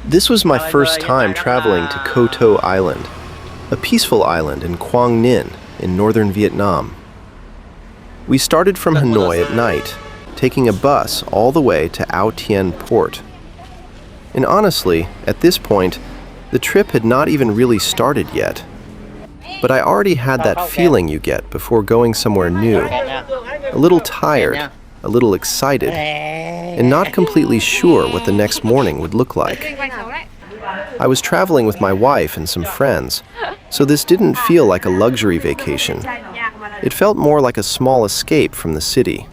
This was my first time traveling to Cô To Island, a peaceful island in Quang Ninh in northern Vietnam. We started from Hanoi at night, taking a bus all the way to Ao Tien Port. And honestly, at this point, the trip had not even really started yet. But I already had that feeling you get before going somewhere new. A little tired, a little excited, and not completely sure what the next morning would look like. I was traveling with my wife and some friends, so this didn't feel like a luxury vacation. It felt more like a small escape from the city.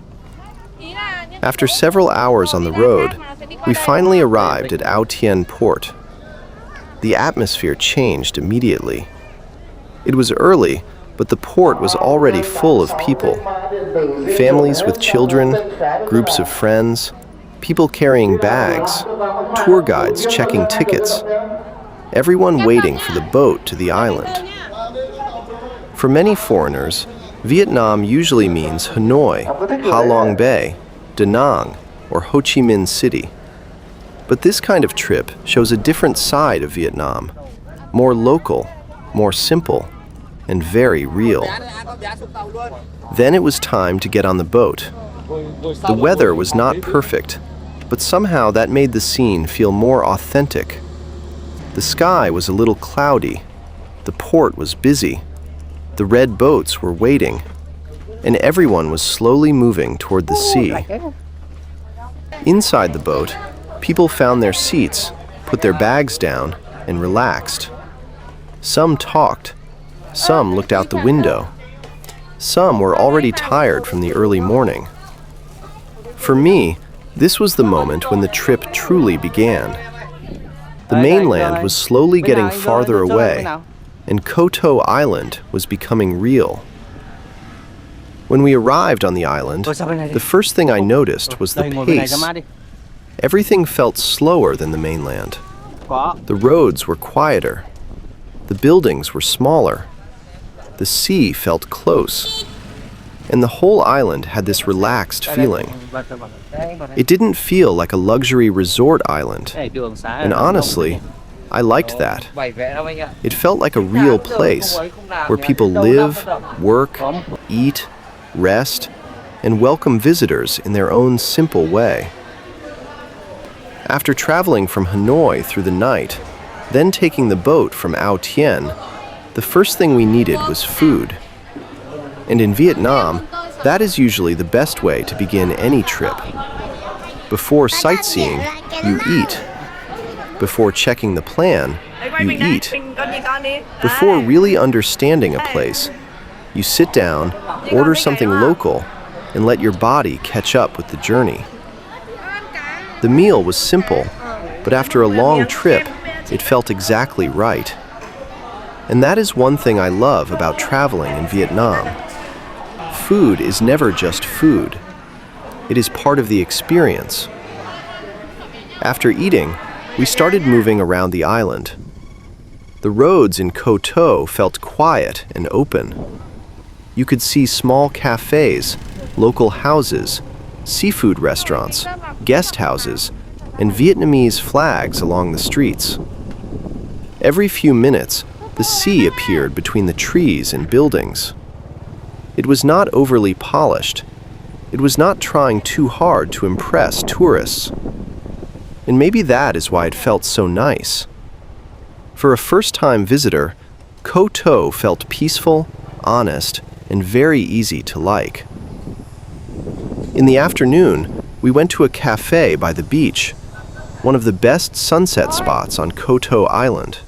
After several hours on the road, we finally arrived at Ao Tien Port. The atmosphere changed immediately. It was early, but the port was already full of people. Families with children, groups of friends, people carrying bags, tour guides checking tickets, everyone waiting for the boat to the island. For many foreigners, Vietnam usually means Hanoi, Ha Long Bay, Da Nang, or Ho Chi Minh City. But this kind of trip shows a different side of Vietnam, more local, more simple, and very real. Then it was time to get on the boat. The weather was not perfect, but somehow that made the scene feel more authentic. The sky was a little cloudy, the port was busy, the red boats were waiting, and everyone was slowly moving toward the sea. Inside the boat, people found their seats, put their bags down, and relaxed. Some talked. Some looked out the window. Some were already tired from the early morning. For me, this was the moment when the trip truly began. The mainland was slowly getting farther away, and Cô To Island was becoming real. When we arrived on the island, the first thing I noticed was the pace. Everything felt slower than the mainland. The roads were quieter. The buildings were smaller. The sea felt close. And the whole island had this relaxed feeling. It didn't feel like a luxury resort island. And honestly, I liked that. It felt like a real place where people live, work, eat, rest, and welcome visitors in their own simple way. After traveling from Hanoi through the night, then taking the boat from Ao Tien, the first thing we needed was food. And in Vietnam, that is usually the best way to begin any trip. Before sightseeing, you eat. Before checking the plan, you eat. Before really understanding a place, you sit down, order something local, and let your body catch up with the journey. The meal was simple, but after a long trip, it felt exactly right. And that is one thing I love about traveling in Vietnam. Food is never just food. It is part of the experience. After eating, we started moving around the island. The roads in Cô To felt quiet and open. You could see small cafes, local houses, seafood restaurants, guest houses, and Vietnamese flags along the streets. Every few minutes, the sea appeared between the trees and buildings. It was not overly polished. It was not trying too hard to impress tourists. And maybe that is why it felt so nice. For a first-time visitor, Cô To felt peaceful, honest, and very easy to like. In the afternoon, we went to a café by the beach, one of the best sunset spots on Cô To Island.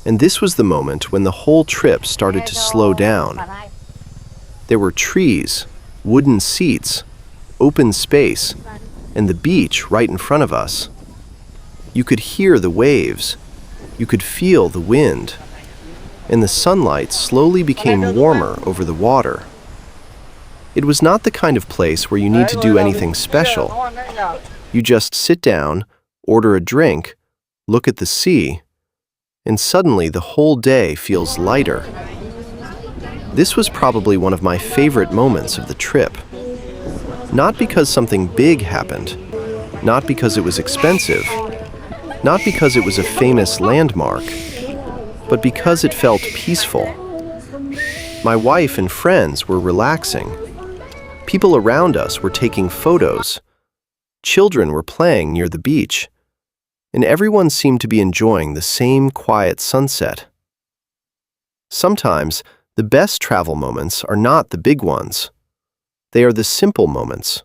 And this was the moment when the whole trip started to slow down. There were trees, wooden seats, open space, and the beach right in front of us. You could hear the waves. You could feel the wind. And the sunlight slowly became warmer over the water. It was not the kind of place where you need to do anything special. You just sit down, order a drink, look at the sea, and suddenly the whole day feels lighter. This was probably one of my favorite moments of the trip. Not because something big happened, not because it was expensive, not because it was a famous landmark, but because it felt peaceful. My wife and friends were relaxing. People around us were taking photos. Children were playing near the beach, and everyone seemed to be enjoying the same quiet sunset. Sometimes, the best travel moments are not the big ones. They are the simple moments,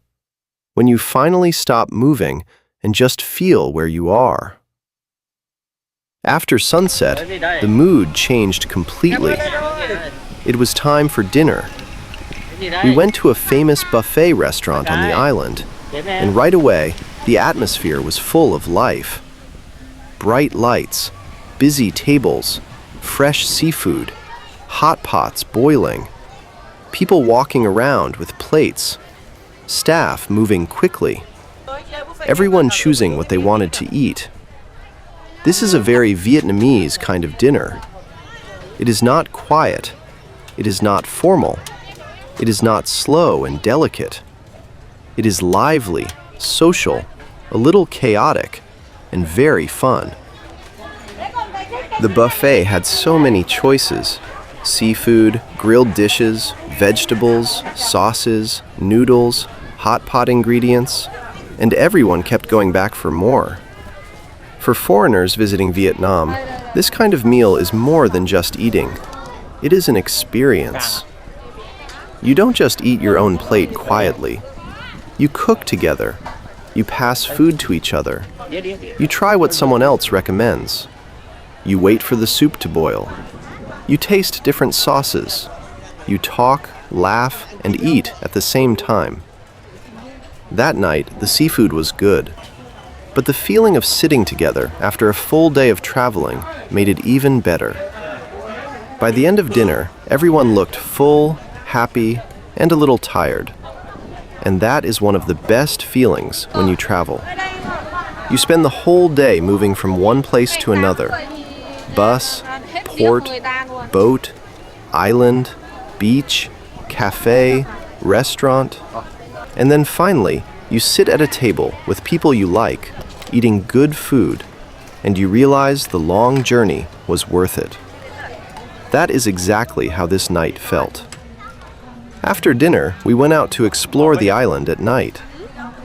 when you finally stop moving and just feel where you are. After sunset, the mood changed completely. It was time for dinner. We went to a famous buffet restaurant on the island, and right away, the atmosphere was full of life. Bright lights, busy tables, fresh seafood, hot pots boiling, people walking around with plates, staff moving quickly, everyone choosing what they wanted to eat. This is a very Vietnamese kind of dinner. It is not quiet. It is not formal. It is not slow and delicate. It is lively, social, a little chaotic, and very fun. The buffet had so many choices: seafood, grilled dishes, vegetables, sauces, noodles, hot pot ingredients, and everyone kept going back for more. For foreigners visiting Vietnam, this kind of meal is more than just eating. It is an experience. You don't just eat your own plate quietly. You cook together. You pass food to each other. You try what someone else recommends. You wait for the soup to boil. You taste different sauces. You talk, laugh, and eat at the same time. That night, the seafood was good. But the feeling of sitting together after a full day of traveling made it even better. By the end of dinner, everyone looked full, happy, and a little tired. And that is one of the best feelings when you travel. You spend the whole day moving from one place to another. Bus, port, boat, island, beach, cafe, restaurant. And then finally, you sit at a table with people you like, eating good food, and you realize the long journey was worth it. That is exactly how this night felt. After dinner, we went out to explore the island at night.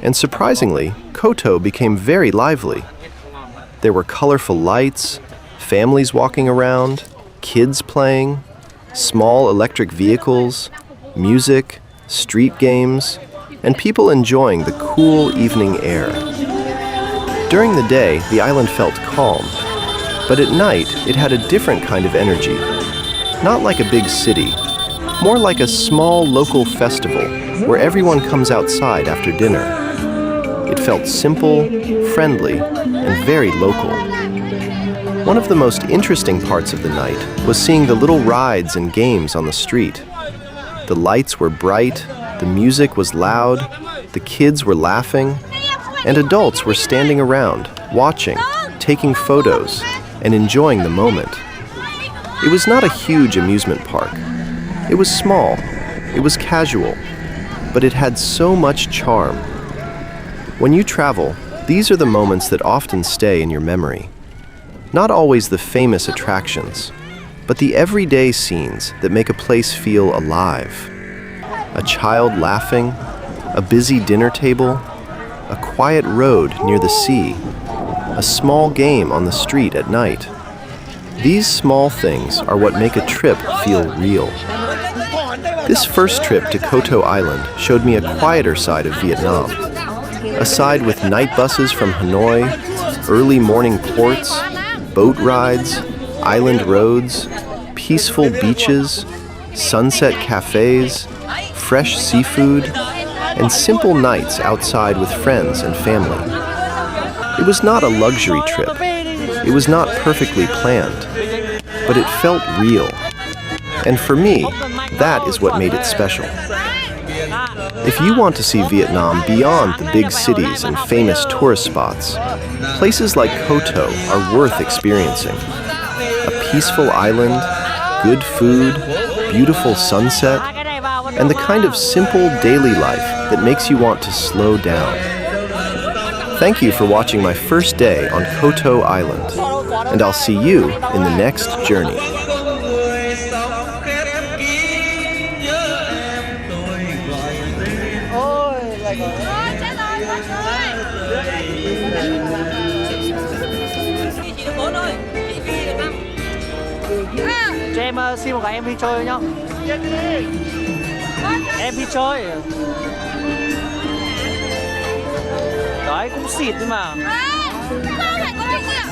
And surprisingly, Koto became very lively. There were colorful lights, families walking around, kids playing, small electric vehicles, music, street games, and people enjoying the cool evening air. During the day, the island felt calm, but at night, it had a different kind of energy. Not like a big city, more like a small local festival where everyone comes outside after dinner. It felt simple, friendly, and very local. One of the most interesting parts of the night was seeing the little rides and games on the street. The lights were bright, the music was loud, the kids were laughing, and adults were standing around, watching, taking photos, and enjoying the moment. It was not a huge amusement park. It was small, it was casual, but it had so much charm. When you travel, these are the moments that often stay in your memory. Not always the famous attractions, but the everyday scenes that make a place feel alive. A child laughing, a busy dinner table, a quiet road near the sea, a small game on the street at night. These small things are what make a trip feel real. This first trip to Koto Island showed me a quieter side of Vietnam. A side with night buses from Hanoi, early morning ports, boat rides, island roads, peaceful beaches, sunset cafes, fresh seafood, and simple nights outside with friends and family. It was not a luxury trip. It was not perfectly planned, but it felt real. And for me, that is what made it special. If you want to see Vietnam beyond the big cities and famous tourist spots, places like Koto are worth experiencing. A peaceful island, good food, beautiful sunset, and the kind of simple daily life that makes you want to slow down. Thank you for watching my first day on Koto Island, and I'll see you in the next journey. Cho em xin một cái em đi chơi nhá. Em đi chơi. Đấy cũng xịt nhưng mà. Không phải có chuyện gì ạ.